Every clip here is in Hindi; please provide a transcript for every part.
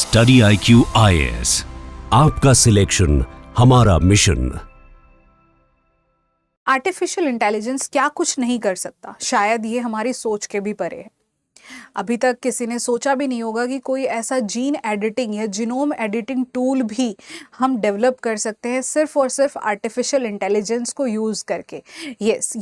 स्टडी IQ IAS, आपका सिलेक्शन हमारा मिशन। आर्टिफिशियल इंटेलिजेंस क्या कुछ नहीं कर सकता, शायद ये हमारी सोच के भी परे है। अभी तक किसी ने सोचा भी नहीं होगा कि कोई ऐसा जीन एडिटिंग या जीनोम एडिटिंग टूल भी हम डेवलप कर सकते हैं सिर्फ और सिर्फ आर्टिफिशियल इंटेलिजेंस को यूज़ करके। यस,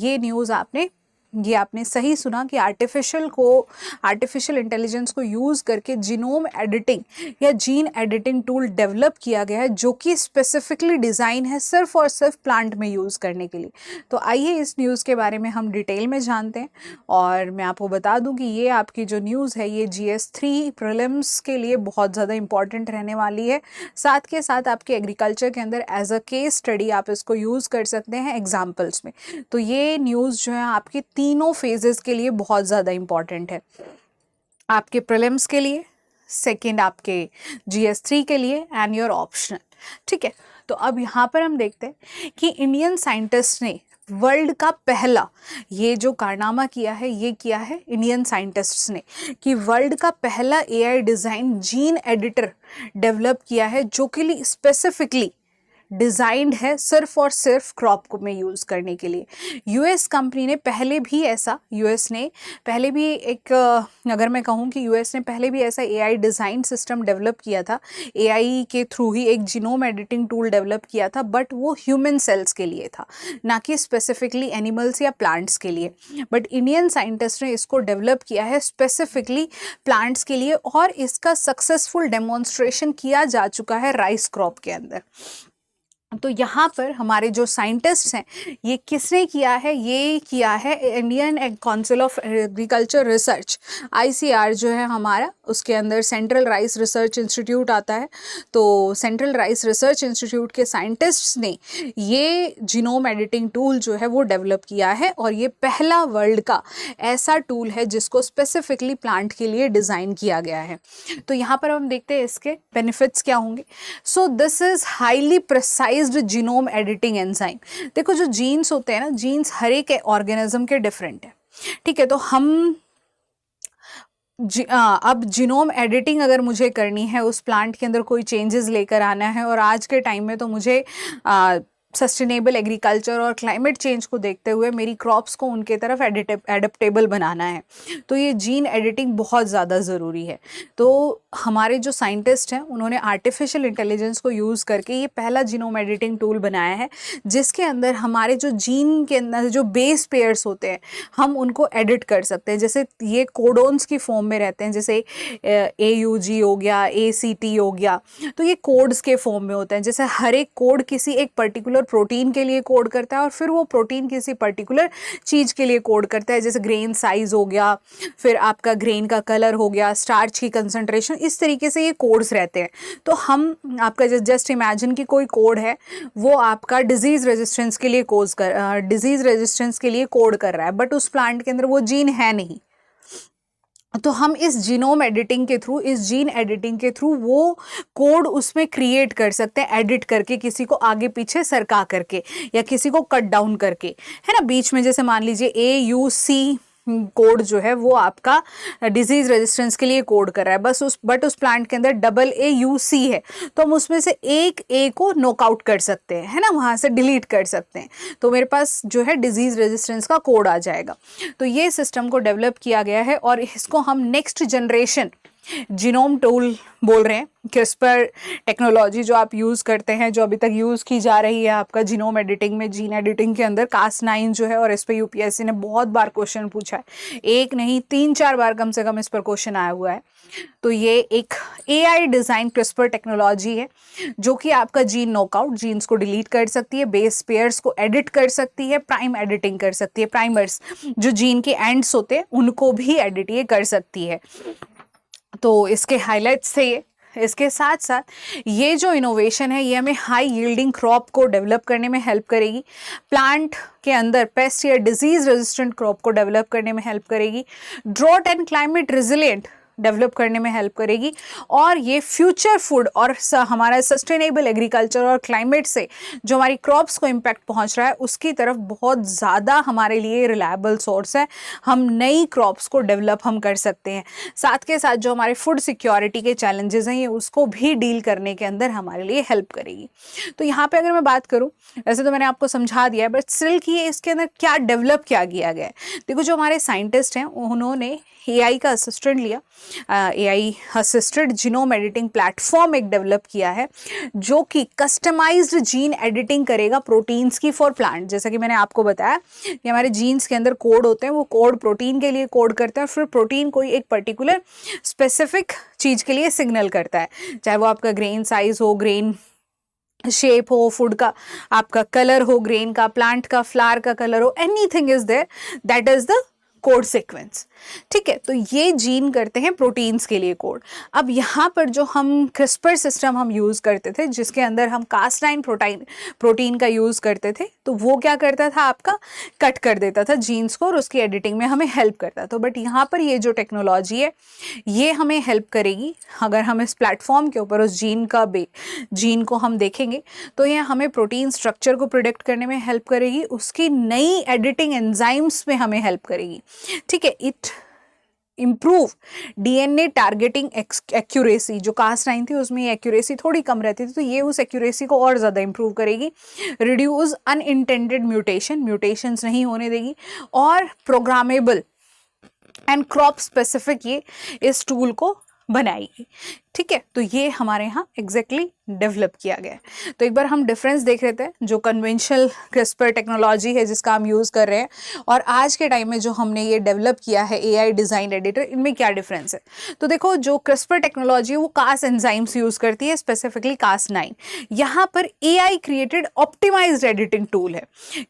ये आपने सही सुना कि आर्टिफिशियल इंटेलिजेंस को यूज़ करके जीनोम एडिटिंग या जीन एडिटिंग टूल डेवलप किया गया है, जो कि स्पेसिफिकली डिज़ाइन है सिर्फ और सिर्फ प्लांट में यूज़ करने के लिए। तो आइए इस न्यूज़ के बारे में हम डिटेल में जानते हैं। और मैं आपको बता दूं कि ये आपकी जो न्यूज़ है ये GS3 प्रीलिम्स के लिए बहुत ज़्यादा इंपॉर्टेंट रहने वाली है। साथ के साथ आपके एग्रीकल्चर के अंदर एज अ केस स्टडी आप इसको यूज़ कर सकते हैं एग्जाम्पल्स में। तो ये न्यूज़ जो है आपकी तीनों फेजेस के लिए बहुत ज़्यादा इंपॉर्टेंट है। आपके प्रीलिम्स के लिए, सेकंड आपके GS3 के लिए एंड योर ऑप्शनल। ठीक है, तो अब यहाँ पर हम देखते हैं कि इंडियन साइंटिस्ट ने वर्ल्ड का पहला ये जो कारनामा किया है, ये किया है इंडियन साइंटिस्ट्स ने कि वर्ल्ड का पहला AI design gene editor develop किया है, जो कि स्पेसिफिकली डिज़ाइंड है सिर्फ और सिर्फ क्रॉप को में यूज़ करने के लिए। यूएस कंपनी ने पहले भी ऐसा अगर मैं कहूँ कि यूएस ने पहले भी ऐसा AI डिज़ाइन सिस्टम डेवलप किया था, AI के थ्रू ही एक जीनोम एडिटिंग टूल डेवलप किया था, बट वो ह्यूमन सेल्स के लिए था, ना कि स्पेसिफिकली एनिमल्स या प्लांट्स के लिए। बट इंडियन साइंटिस्ट ने इसको डेवलप किया है स्पेसिफिकली प्लांट्स के लिए, और इसका सक्सेसफुल डेमोन्स्ट्रेशन किया जा चुका है राइस क्रॉप के अंदर। तो यहाँ पर हमारे जो साइंटिस्ट्स हैं, ये किसने किया है? ये किया है Indian council of agriculture research, ICR जो है हमारा, उसके अंदर सेंट्रल राइस रिसर्च इंस्टीट्यूट आता है। तो सेंट्रल राइस रिसर्च इंस्टीट्यूट के साइंटिस्ट्स ने ये जीनोम एडिटिंग टूल जो है वो डेवलप किया है, और ये पहला वर्ल्ड का ऐसा टूल है जिसको स्पेसिफिकली प्लांट के लिए डिज़ाइन किया गया है। तो यहाँ पर हम देखते हैं इसके बेनिफिट्स क्या होंगे। So this is highly precise genome editing enzyme. देखो, जो जीन्स होते हैं ना, जीन्स हर एक ऑर्गेनिज्म के डिफरेंट है। ठीक है, तो हम अब जीनोम एडिटिंग अगर मुझे करनी है, उस प्लांट के अंदर कोई चेंजेस लेकर आना है, और आज के टाइम में तो मुझे सस्टेनेबल एग्रीकल्चर और क्लाइमेट चेंज को देखते हुए मेरी क्रॉप्स को उनके तरफ एडेप्टेबल बनाना है, तो ये जीन एडिटिंग बहुत ज़्यादा ज़रूरी है। तो हमारे जो साइंटिस्ट हैं, उन्होंने आर्टिफिशियल इंटेलिजेंस को यूज़ करके ये पहला जीनोम एडिटिंग टूल बनाया है, जिसके अंदर हमारे जो जीन के अंदर जो बेस पेयर्स होते हैं, हम उनको एडिट कर सकते हैं। जैसे ये कोडोन्स की फॉर्म में रहते हैं, जैसे AUG हो गया, ACT हो गया, तो ये कोड्स के फॉर्म में होते हैं। जैसे हर एक कोड किसी एक पर्टिकुलर प्रोटीन के लिए कोड करता है, और फिर वो प्रोटीन किसी पर्टिकुलर चीज़ के लिए कोड करता है। जैसे ग्रेन साइज हो गया, फिर आपका ग्रेन का कलर हो गया, स्टार्च की कंसंट्रेशन, इस तरीके से ये कोड्स रहते हैं। तो हम आपका जस्ट इमेजिन कि कोई कोड है, वो आपका डिजीज़ रेजिस्टेंस के लिए कोड कर रहा है, बट उस प्लांट के अंदर वो जीन है नहीं। तो हम इस जीनोम एडिटिंग के थ्रू, इस जीन एडिटिंग के थ्रू वो कोड उसमें क्रिएट कर सकते हैं, एडिट करके, किसी को आगे पीछे सरका करके या किसी को कट डाउन करके, है ना। बीच में जैसे मान लीजिए AUC कोड जो है वो आपका डिजीज रेजिस्टेंस के लिए कोड कर रहा है, बट उस प्लांट के अंदर AAUC है, तो हम उसमें से एक A को नॉकआउट कर सकते हैं, है ना, वहाँ से डिलीट कर सकते हैं, तो मेरे पास जो है डिजीज रेजिस्टेंस का कोड आ जाएगा। तो ये सिस्टम को डेवलप किया गया है, और इसको हम नेक्स्ट जनरेशन जीनोम टूल बोल रहे हैं। क्रिस्पर टेक्नोलॉजी जो आप यूज़ करते हैं, जो अभी तक यूज़ की जा रही है आपका जीनोम एडिटिंग में, जीन एडिटिंग के अंदर, Cas9 जो है, और इस पर UPSC ने बहुत बार क्वेश्चन पूछा है, एक नहीं 3-4 बार कम से कम इस पर क्वेश्चन आया हुआ है। तो ये एक AI डिज़ाइन क्रिस्पर टेक्नोलॉजी है, जो कि आपका जीन नॉकआउट, जीन्स को डिलीट कर सकती है, बेस पेयर्स को एडिट कर सकती है, प्राइम एडिटिंग कर सकती है, प्राइमर्स जो जीन के एंड्स होते हैं उनको भी एडिट ये कर सकती है। तो इसके हाइलाइट्स थे ये। इसके साथ साथ ये जो इनोवेशन है, ये हमें हाई यील्डिंग क्रॉप को डेवलप करने में हेल्प करेगी, प्लांट के अंदर पेस्ट या डिजीज रेजिस्टेंट क्रॉप को डेवलप करने में हेल्प करेगी, drought and climate resilient develop करने में हेल्प करेगी और ये फ्यूचर फूड और हमारा सस्टेनेबल एग्रीकल्चर और क्लाइमेट से जो हमारी क्रॉप्स को इम्पैक्ट पहुंच रहा है उसकी तरफ बहुत ज़्यादा हमारे लिए रिलायबल सोर्स है। हम नई क्रॉप्स को डेवलप हम कर सकते हैं, साथ के साथ जो हमारे फूड सिक्योरिटी के चैलेंजेस हैं ये उसको भी डील करने के अंदर हमारे लिए हेल्प करेगी। तो यहाँ पे अगर मैं बात करूँ, वैसे तो मैंने आपको समझा दिया है बट स्टिल कि इसके अंदर क्या डेवलप किया गया है। देखो जो हमारे साइंटिस्ट हैं उन्होंने AI का असिस्टेंट लिया, AI assisted genome editing platform एक डेवलप किया है जो कि कस्टमाइज्ड जीन एडिटिंग करेगा प्रोटीन्स की फॉर प्लांट। जैसा कि मैंने आपको बताया कि हमारे जीन्स के अंदर कोड होते हैं, वो कोड प्रोटीन के लिए कोड करते हैं, फिर प्रोटीन कोई एक पर्टिकुलर स्पेसिफिक चीज़ के लिए सिग्नल करता है, चाहे वो आपका ग्रेन साइज हो, ग्रेन शेप हो, फूड का आपका कलर हो, ग्रेन का, प्लांट का फ्लावर का कलर हो, anything is there, that is the code sequence. ठीक है, तो ये जीन करते हैं प्रोटीन्स के लिए कोड। अब यहाँ पर जो हम क्रिस्पर सिस्टम हम यूज़ करते थे जिसके अंदर हम कास्ट9 प्रोटीन का यूज़ करते थे, तो वो क्या करता था, आपका कट कर देता था जीन्स को और उसकी एडिटिंग में हमें हेल्प करता था। बट यहाँ पर ये जो टेक्नोलॉजी है ये हमें हेल्प करेगी। अगर हम इस प्लेटफॉर्म के ऊपर उस जीन को हम देखेंगे तो ये हमें प्रोटीन स्ट्रक्चर को प्रिडिक्ट करने में हेल्प करेगी, उसकी नई एडिटिंग एंजाइम्स में हमें हेल्प करेगी। ठीक है, it improve DNA targeting accuracy. जो कास्ट9 थी उसमें एक्यूरेसी थोड़ी कम रहती थी, तो ये उस एक्यूरेसी को और ज़्यादा इम्प्रूव करेगी, रिड्यूस अनइंटेंडेड म्यूटेशंस नहीं होने देगी, और प्रोग्रामेबल एंड क्रॉप स्पेसिफिक ये इस टूल को बनाएगी। ठीक है, तो ये हमारे यहाँ एग्जैक्टली डेवलप किया गया है। तो एक बार हम डिफरेंस देख लेते हैं, जो कन्वेंशनल क्रिस्पर टेक्नोलॉजी है जिसका हम यूज़ कर रहे हैं और आज के टाइम में जो हमने ये डेवलप किया है AI डिज़ाइन एडिटर, इनमें क्या डिफरेंस है। तो देखो, जो क्रिस्पर टेक्नोलॉजी है वो कास एंजाइम्स यूज़ करती है, स्पेसिफिकली कास9। यहाँ पर AI created optimised editing tool है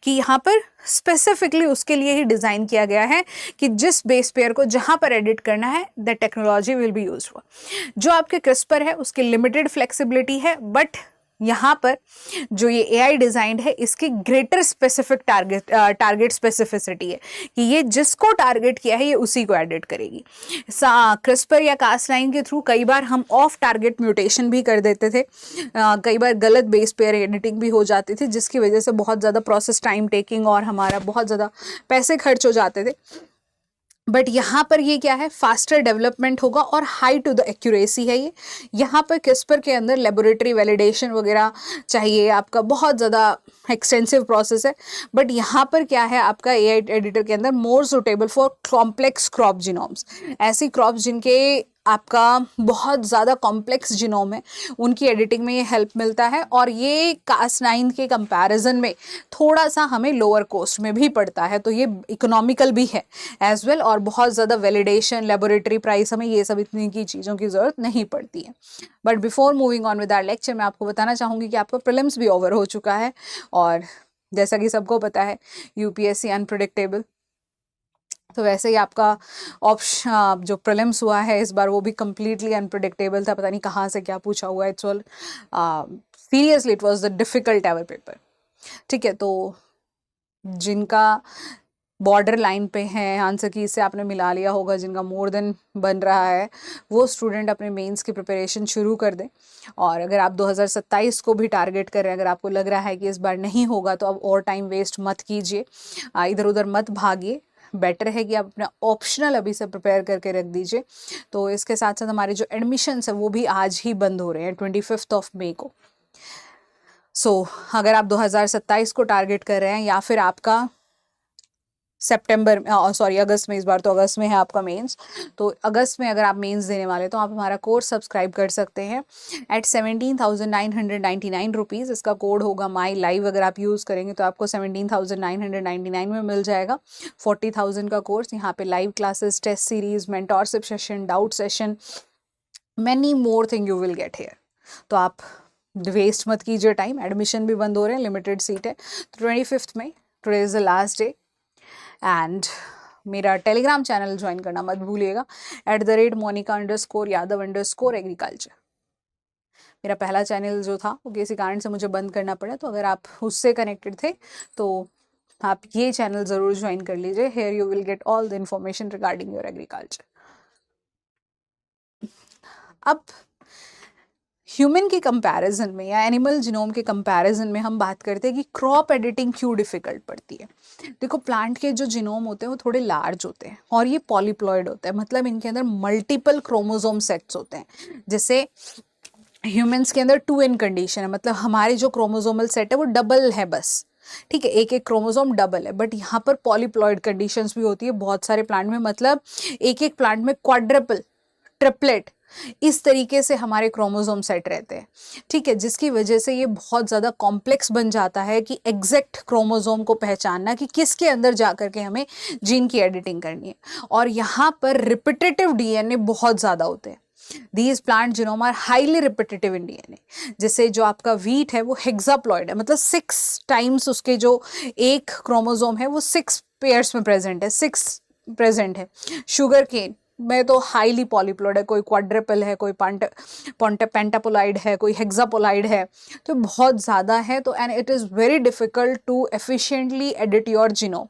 कि यहाँ पर स्पेसिफिकली उसके लिए ही डिज़ाइन किया गया है कि जिस बेस पेयर को जहाँ पर एडिट करना है the technology will be used for. जो आपके क्रिस्पर है उसकी लिमिटेड फ्लेक्सिबिलिटी है, बट यहाँ पर जो ये AI डिजाइंड है इसकी ग्रेटर स्पेसिफिक टारगेट स्पेसिफिसिटी है कि ये जिसको टारगेट किया है ये उसी को एडिट करेगी। क्रिस्पर या कास्ट9 के थ्रू कई बार हम ऑफ टारगेट म्यूटेशन भी कर देते थे, कई बार गलत बेस पेयर एडिटिंग भी हो जाती थी जिसकी वजह से बहुत ज़्यादा प्रोसेस टाइम टेकिंग और हमारा बहुत ज़्यादा पैसे खर्च हो जाते थे। बट यहाँ पर ये क्या है, फास्टर डेवलपमेंट होगा और हाई टू द एक्यूरेसी है ये। यहाँ पर क्रिस्पर के अंदर लेबोरेटरी वैलिडेशन वगैरह चाहिए, आपका बहुत ज़्यादा एक्सटेंसिव प्रोसेस है। बट यहाँ पर क्या है, आपका AI एडिटर के अंदर more suitable for complex crop genomes, ऐसी क्रॉप्स जिनके आपका बहुत ज़्यादा कॉम्प्लेक्स जीनोम है उनकी एडिटिंग में ये हेल्प मिलता है, और ये कास्ट9 के कंपैरिजन में थोड़ा सा हमें लोअर कॉस्ट में भी पड़ता है, तो ये इकोनॉमिकल भी है एज वेल, और बहुत ज़्यादा वैलिडेशन, लेबोरेटरी प्राइस, हमें ये सब इतनी की चीज़ों की ज़रूरत नहीं पड़ती है। But before moving on with our lecture, मैं आपको बताना चाहूँगी कि आपका प्रीलिम्स भी ओवर हो चुका है, और जैसा कि सबको पता है UPSC अनप्रिडिक्टेबल, तो वैसे ही आपका ऑप्शन जो प्रीलिम्स हुआ है इस बार वो भी कम्प्लीटली अनप्रिडिक्टेबल था, पता नहीं कहाँ से क्या पूछा हुआ है। It's all seriously it was the difficult ever paper. ठीक है, तो जिनका बॉर्डर लाइन पे है, आंसर की से आपने मिला लिया होगा, जिनका मोर देन बन रहा है, वो स्टूडेंट अपने मेंस की प्रिपरेशन शुरू कर दें। और अगर आप 2027 को भी टारगेट कर रहे हैं, अगर आपको लग रहा है कि इस बार नहीं होगा, तो अब और टाइम वेस्ट मत कीजिए, इधर उधर मत भागिए। बेटर है कि आप अपना ऑप्शनल अभी से प्रिपेयर करके रख दीजिए। तो इसके साथ साथ हमारे जो एडमिशन्स है वो भी आज ही बंद हो रहे हैं 25 मई को। अगर आप 2027 को टारगेट कर रहे हैं या फिर आपका अगस्त में, इस बार तो अगस्त में है आपका मेंस, तो अगस्त में अगर आप मेंस देने वाले तो आप हमारा कोर्स सब्सक्राइब कर सकते हैं एट 17,999 रुपीज़। इसका कोड होगा माई लाइव, अगर आप यूज़ करेंगे तो आपको 17,999 में मिल जाएगा। 40,000 का कोर्स, यहाँ पे live classes, test series, mentorship session, doubt session, many more thing you will get here. तो आप वेस्ट मत कीजिए टाइम, एडमिशन भी बंद हो रहे हैं, लिमिटेड सीट है। तो 25 में today is the last day, and मेरा टेलीग्राम चैनल ज्वाइन करना मत भूलिएगा @monica_yadav_agriculture। मेरा पहला चैनल जो था वो किसी कारण से मुझे बंद करना पड़ा, तो अगर आप उससे कनेक्टेड थे तो आप ये चैनल ज़रूर ज्वाइन कर लीजिए। Here you will get all the information regarding your agriculture. अब ह्यूमन के कंपैरिजन में या एनिमल जीनोम के कंपैरिजन में हम बात करते हैं कि क्रॉप एडिटिंग क्यों डिफिकल्ट पड़ती है। देखो, प्लांट के जो जीनोम होते हैं वो थोड़े लार्ज होते हैं और ये पॉलीप्लॉइड होता है, मतलब इनके अंदर मल्टीपल क्रोमोसोम सेट्स होते हैं। जैसे ह्यूमंस के अंदर 2n कंडीशन है, मतलब हमारे जो क्रोमोसोमल सेट है वो डबल है बस, ठीक है, एक एक क्रोमोसोम डबल है। बट यहाँ पर पॉलीप्लॉइड कंडीशंस भी होती है बहुत सारे प्लांट में, मतलब एक एक प्लांट में क्वाड्रपल, ट्रिपलेट, इस तरीके से हमारे क्रोमोसोम सेट रहते हैं, ठीक है, जिसकी वजह से ये बहुत ज़्यादा कॉम्प्लेक्स बन जाता है कि एग्जैक्ट क्रोमोसोम को पहचानना कि किसके अंदर जा करके हमें जीन की एडिटिंग करनी है। और यहाँ पर रिपीटेटिव डीएनए बहुत ज़्यादा होते हैं। These plant genome are highly repetitive in DNA. जैसे जो आपका वीट है वो हेक्साप्लॉइड है, मतलब 6 टाइम्स उसके जो एक क्रोमोसोम है वो 6 पेयर्स में प्रेजेंट है, 6 प्रेजेंट है। शुगर केन में तो हाईली पॉलीप्लॉइड है, कोई क्वाड्रपल है, कोई पेंटापोलाइड है, कोई हेक्सापोलाइड है, तो बहुत ज़्यादा है। तो and it is very difficult to efficiently edit your genome.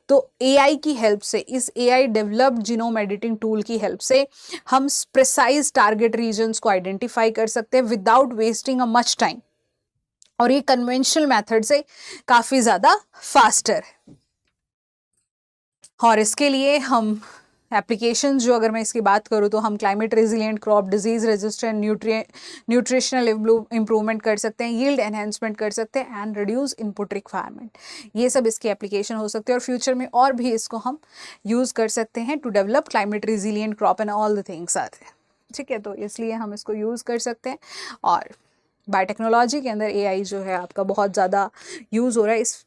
तो AI की हेल्प से, इस AI developed genome editing tool की हेल्प से हम प्रिसाइज टारगेट रीजन्स को आइडेंटिफाई कर सकते हैं without wasting a much time, और ये कन्वेंशनल मेथड से काफ़ी ज़्यादा फास्टर है। और इसके लिए हम एप्लीकेशन जो, अगर मैं इसकी बात करूँ तो हम climate resilient crop, disease resistant, nutritional improvement कर सकते हैं, यील्ड एनहेंसमेंट कर सकते हैं एंड रिड्यूस इनपुट रिक्वायरमेंट, ये सब इसकी एप्लीकेशन हो सकते हैं। और फ्यूचर में और भी इसको हम यूज़ कर सकते हैं to develop climate resilient crop and all the things are there, ठीक है, तो इसलिए हम इसको यूज़ कर सकते हैं। और बायोटेक्नोलॉजी के अंदर AI जो है आपका बहुत ज़्यादा यूज़ हो रहा है। इस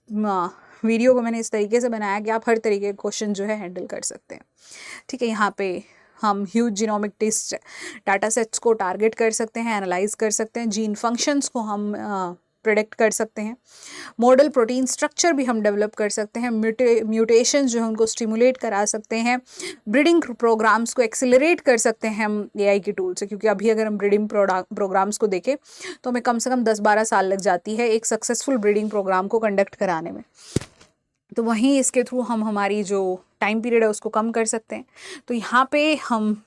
वीडियो को मैंने इस तरीके से बनाया कि आप हर तरीके के क्वेश्चन जो है हैंडल कर सकते हैं, ठीक है। यहाँ पे हम huge genomic test data sets को टारगेट कर सकते हैं, एनालाइज कर सकते हैं, जीन फंक्शंस को हम प्रेडिक्ट कर सकते हैं, मॉडल प्रोटीन स्ट्रक्चर भी हम डेवलप कर सकते हैं, म्यूटेशन जो है उनको स्टिमुलेट करा सकते हैं, ब्रीडिंग प्रोग्राम्स को एक्सेलरेट कर सकते हैं हम AI की टूल से। क्योंकि अभी अगर हम ब्रीडिंग प्रोग्राम्स को देखें तो हमें कम से कम 10-12 साल लग जाती है एक सक्सेसफुल ब्रीडिंग प्रोग्राम को कंडक्ट कराने में। तो वहीं इसके थ्रू हम हमारी जो टाइम पीरियड है उसको कम कर सकते हैं। तो यहाँ पे हम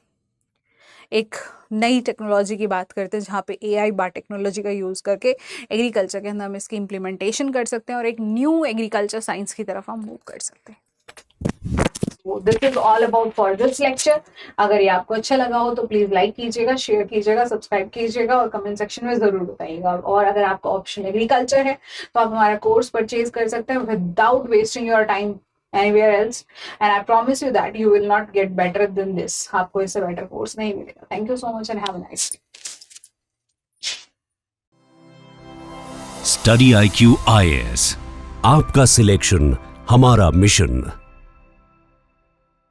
एक नई टेक्नोलॉजी की बात करते हैं जहाँ पे AI बायोटेक्नोलॉजी का यूज़ करके एग्रीकल्चर के अंदर हम इसकी इम्प्लीमेंटेशन कर सकते हैं और एक न्यू एग्रीकल्चर साइंस की तरफ हम मूव कर सकते हैं। This is all about for this lecture. अगर ये आपको अच्छा लगा हो तो प्लीज लाइक कीजिएगा, शेयर कीजिएगा, सब्सक्राइब कीजिएगा और कमेंट सेक्शन में जरूर बताइएगा। और अगर आपका ऑप्शन एग्रीकल्चर है तो आप हमारा कोर्स परचेज कर सकते हैं without wasting your time anywhere else, and I promise you that you will not get better than this. आपको इससे बेटर कोर्स नहीं मिलेगा। Thank you so much and have a nice day. Study IQ IAS, आपका सिलेक्शन हमारा मिशन।